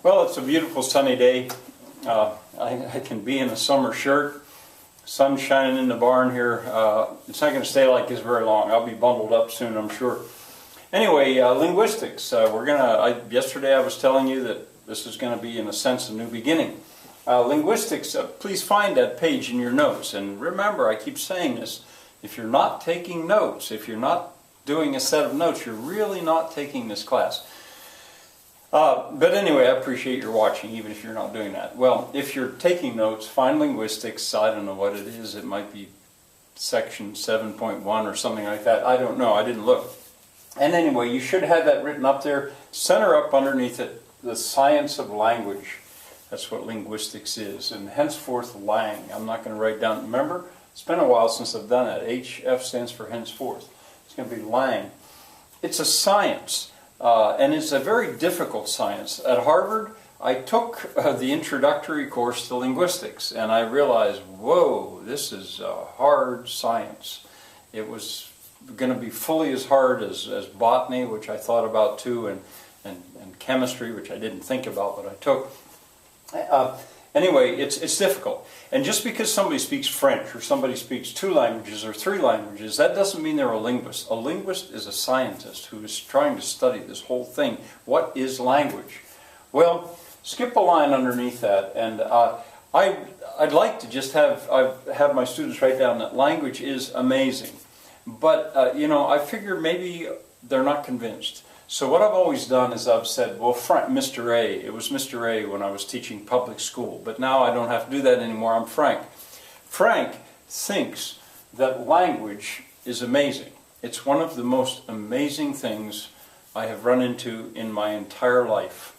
Well, it's a beautiful sunny day. I can be in a summer shirt. Sun shining in the barn here. It's not going to stay like this very long. I'll be bundled up soon, I'm sure. Anyway, linguistics. Yesterday I was telling you that this is going to be, in a sense, a new beginning. Linguistics, please find that page in your notes. And remember, I keep saying this, if you're not taking notes, if you're not doing a set of notes, you're really not taking this class. But anyway, I appreciate your watching, even if you're not doing that. Well, if you're taking notes, find linguistics. I don't know what it is. It might be section 7.1 or something like that. I don't know. I didn't look. And anyway, you should have that written up there. Center up underneath it, the science of language. That's what linguistics is. And henceforth, lang. I'm not going to write down. Remember, it's been a while since I've done that. HF stands for henceforth. It's going to be lang. It's a science. And it's a very difficult science. At Harvard, I took the introductory course to linguistics, and I realized, whoa, this is a hard science. It was going to be fully as hard as botany, which I thought about too, and chemistry, which I didn't think about, but I took. Anyway, it's difficult. And just because somebody speaks French, or somebody speaks 2 languages or 3 languages, that doesn't mean they're a linguist. A linguist is a scientist who is trying to study this whole thing. What is language? Well, skip a line underneath that, and I'd like to just have my students write down that language is amazing. But, I figure maybe they're not convinced. So what I've always done is I've said, well, Mr. A, it was Mr. A when I was teaching public school, but now I don't have to do that anymore, I'm Frank. Frank thinks that language is amazing. It's one of the most amazing things I have run into in my entire life.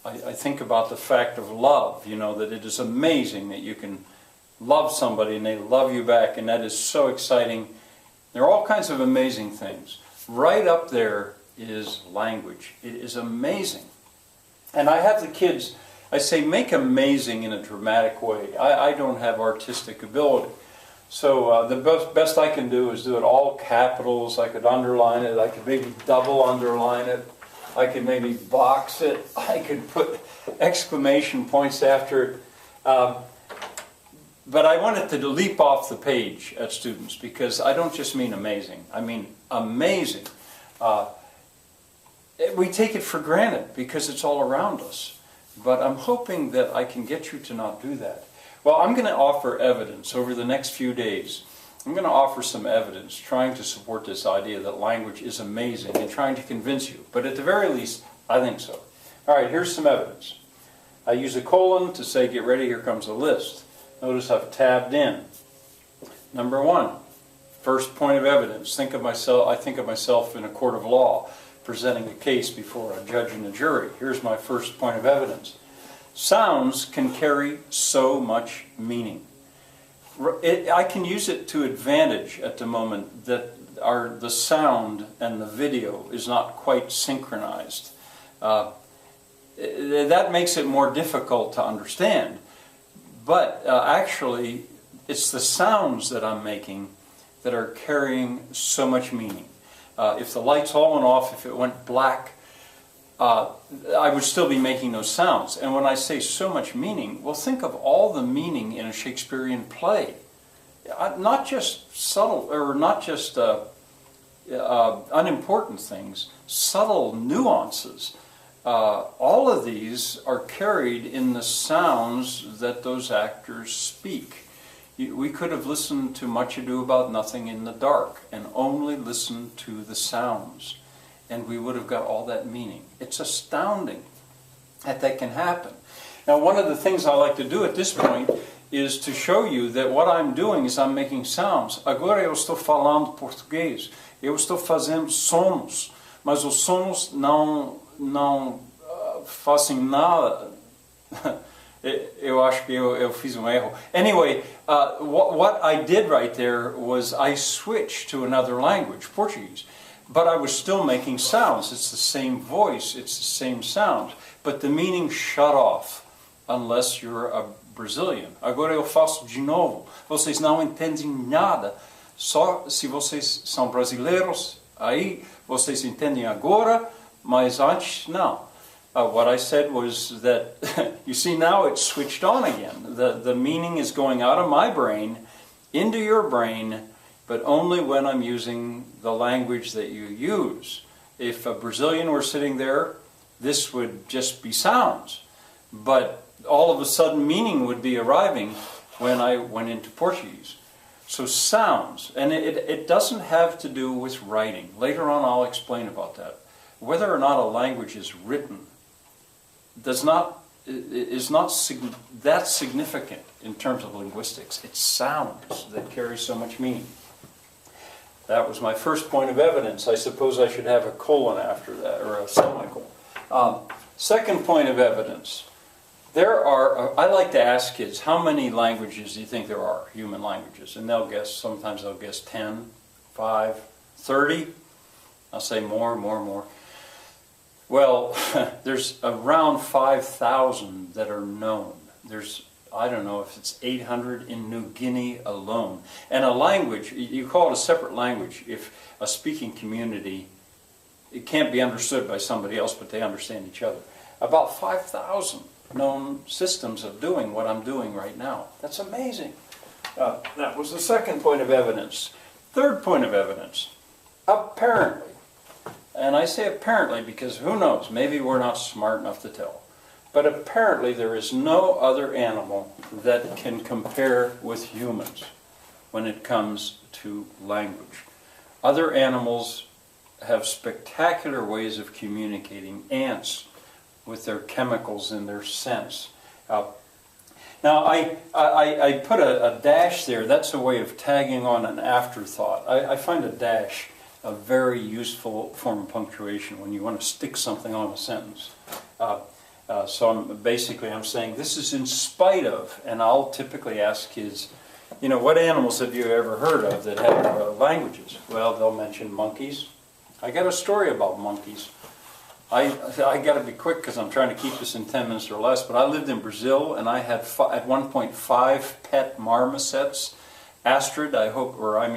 I think about the fact of love, that it is amazing that you can love somebody and they love you back, and that is so exciting. There are all kinds of amazing things. Right up there is language. It is amazing. And I have the kids, I say, make amazing in a dramatic way. I don't have artistic ability. So the best I can do is do it all capitals. I could underline it. I could maybe double underline it. I could maybe box it. I could put exclamation points after it. But I wanted to leap off the page at students, because I don't just mean amazing. I mean amazing. We take it for granted because it's all around us. But I'm hoping that I can get you to not do that. Well, I'm going to offer evidence over the next few days. I'm going to offer some evidence trying to support this idea that language is amazing and trying to convince you. But at the very least, I think so. All right, here's some evidence. I use a colon to say, get ready, here comes a list. Notice I've tabbed in. Number 1, first point of evidence. I think of myself in a court of law, presenting a case before a judge and a jury. Here's my first point of evidence. Sounds can carry so much meaning. I can use it to advantage at the moment that the sound and the video is not quite synchronized. That makes it more difficult to understand. But actually, it's the sounds that I'm making that are carrying so much meaning. If the lights all went off, if it went black, I would still be making those sounds. And when I say so much meaning, well, think of all the meaning in a Shakespearean play. Not just subtle, or not just unimportant things, subtle nuances. All of these are carried in the sounds that those actors speak. We could have listened to Much Ado About Nothing in the dark and only listened to the sounds, and we would have got all that meaning. It's astounding that can happen. Now, one of the things I like to do at this point is to show you that what I'm doing is I'm making sounds. Agora eu estou falando português. Eu estou fazendo sons, mas os sons não fazem nada. Eu acho que eu fiz erro. Anyway, what I did right there was I switched to another language, Portuguese. But I was still making sounds. It's the same voice, it's the same sound. But the meaning shut off, unless you're a Brazilian. Agora eu faço de novo. Vocês não entendem nada. Só se vocês são brasileiros, aí vocês entendem agora, mas antes não. What I said was that, you see, now it's switched on again. The meaning is going out of my brain into your brain, but only when I'm using the language that you use. If a Brazilian were sitting there, this would just be sounds. But all of a sudden meaning would be arriving when I went into Portuguese. So sounds, and it doesn't have to do with writing. Later on I'll explain about that. Whether or not a language is written is not that significant in terms of linguistics. It's sounds that carry so much meaning. That was my first point of evidence. I suppose I should have a colon after that, or a semicolon. Second point of evidence. There are, I like to ask kids, how many languages do you think there are, human languages? And they'll guess, sometimes they'll guess 10, 5, 30. I'll say more. Well, there's around 5,000 that are known. There's, I don't know if it's 800 in New Guinea alone. And a language, you call it a separate language if a speaking community, it can't be understood by somebody else, but they understand each other. About 5,000 known systems of doing what I'm doing right now. That's amazing. That was the second point of evidence. Third point of evidence. Apparently, and I say apparently because who knows, maybe we're not smart enough to tell, but apparently there is no other animal that can compare with humans when it comes to language. Other animals have spectacular ways of communicating. Ants, with their chemicals and their scents. Now, I put a dash there. That's a way of tagging on an afterthought. I find a dash a very useful form of punctuation when you want to stick something on a sentence. So I'm saying this is in spite of, and I'll typically ask kids, you know, what animals have you ever heard of that have languages? Well, they'll mention monkeys. I got a story about monkeys. I got to be quick because I'm trying to keep this in 10 minutes or less, but I lived in Brazil and I had at one point 5 pet marmosets. Astrid, I hope, or I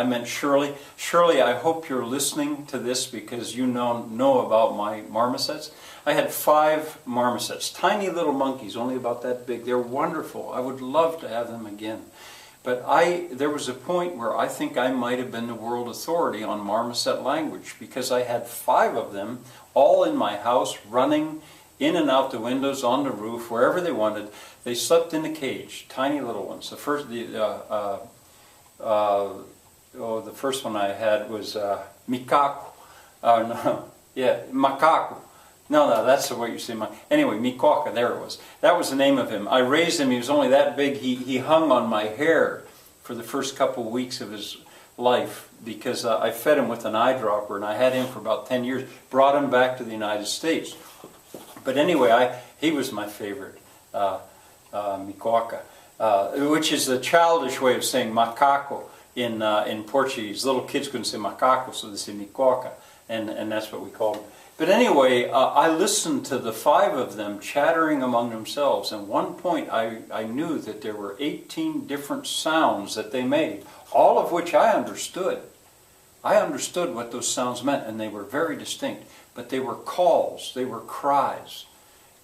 meant Shirley. Shirley, I hope you're listening to this because you know about my marmosets. I had 5 marmosets, tiny little monkeys, only about that big. They're wonderful. I would love to have them again. But there was a point where I think I might have been the world authority on marmoset language because I had 5 of them all in my house running in and out the windows, on the roof, wherever they wanted. They slept in a cage, tiny little ones. The first one I had was Mikaku. Macaco. No, that's what you say. Anyway, Mikoka, there it was. That was the name of him. I raised him. He was only that big. He hung on my hair for the first couple of weeks of his life because I fed him with an eyedropper, and I had him for about 10 years. Brought him back to the United States. But anyway, he was my favorite, Mikoka, which is a childish way of saying macaco in Portuguese. Little kids couldn't say macaco, so they say Mikoka, and that's what we called him. But anyway, I listened to the 5 of them chattering among themselves. And at one point, I knew that there were 18 different sounds that they made, all of which I understood. I understood what those sounds meant, and they were very distinct. But they were calls, they were cries.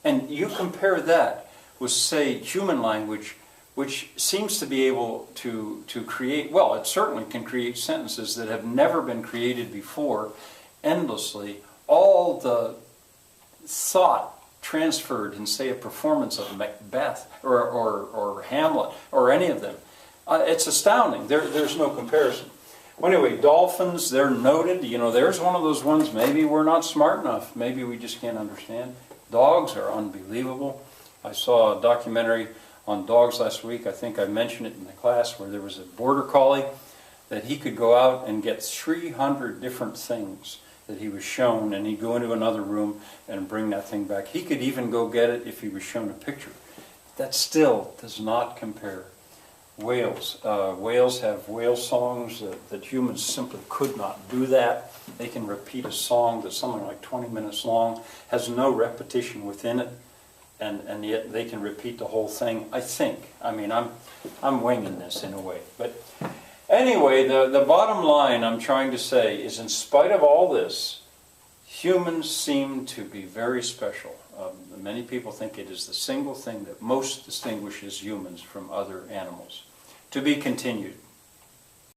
And you compare that with, say, human language, which seems to be able to create, well, it certainly can create sentences that have never been created before, endlessly. All the thought transferred in, say, a performance of Macbeth or Hamlet or any of them. It's astounding. There's no comparison. Well, anyway, dolphins, they're noted. You know, there's one of those ones, maybe we're not smart enough. Maybe we just can't understand. Dogs are unbelievable. I saw a documentary on dogs last week. I think I mentioned it in the class where there was a border collie that he could go out and get 300 different things that he was shown, and he'd go into another room and bring that thing back. He could even go get it if he was shown a picture. That still does not compare. Whales. Whales have whale songs that humans simply could not do that. They can repeat a song that's something like 20 minutes long, has no repetition within it, and yet they can repeat the whole thing, I think. I mean, I'm winging this in a way. But anyway, the bottom line I'm trying to say is in spite of all this, Humans seem to be very special. Many people think it is the single thing that most distinguishes humans from other animals. To be continued.